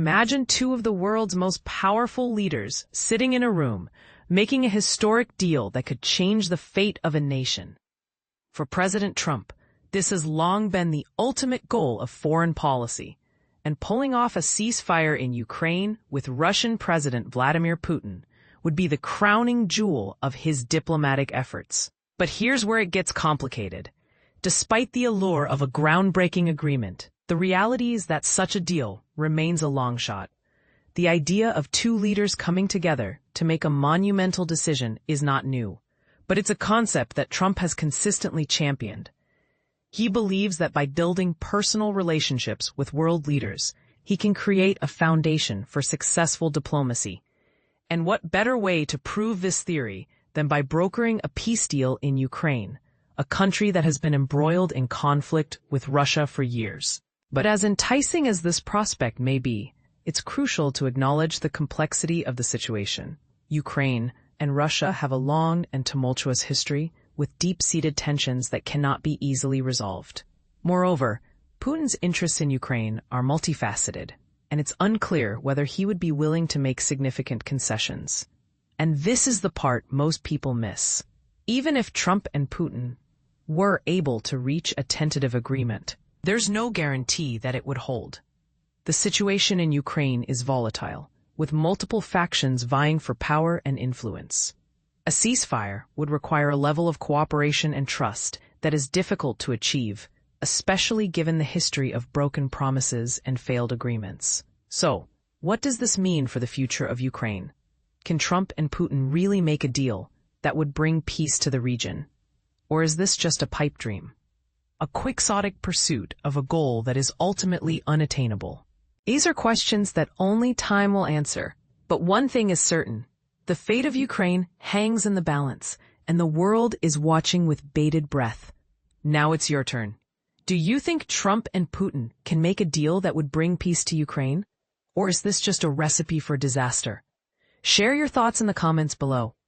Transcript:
imagine two of the world's most powerful leaders sitting in a room, making a historic deal that could change the fate of a nation. For President Trump, this has long been the ultimate goal of foreign policy, and pulling off a ceasefire in Ukraine with Russian President Vladimir Putin would be the crowning jewel of his diplomatic efforts. But here's where it gets complicated. Despite the allure of a groundbreaking agreement, the reality is that such a deal remains a long shot. The idea of two leaders coming together to make a monumental decision is not new, but it's a concept that Trump has consistently championed. He believes that by building personal relationships with world leaders, he can create a foundation for successful diplomacy. And what better way to prove this theory than by brokering a peace deal in Ukraine, a country that has been embroiled in conflict with Russia for years. But as enticing as this prospect may be, it's crucial to acknowledge the complexity of the situation. Ukraine and Russia have a long and tumultuous history with deep-seated tensions that cannot be easily resolved. Moreover, Putin's interests in Ukraine are multifaceted, and it's unclear whether he would be willing to make significant concessions. And this is the part most people miss. Even if Trump and Putin were able to reach a tentative agreement, there's no guarantee that it would hold. The situation in Ukraine is volatile, with multiple factions vying for power and influence. A ceasefire would require a level of cooperation and trust that is difficult to achieve, especially given the history of broken promises and failed agreements. So, what does this mean for the future of Ukraine? Can Trump and Putin really make a deal that would bring peace to the region? Or is this just a pipe dream? A quixotic pursuit of a goal that is ultimately unattainable? These are questions that only time will answer. But one thing is certain. The fate of Ukraine hangs in the balance, and the world is watching with bated breath. Now it's your turn. Do you think Trump and Putin can make a deal that would bring peace to Ukraine? Or is this just a recipe for disaster? Share your thoughts in the comments below.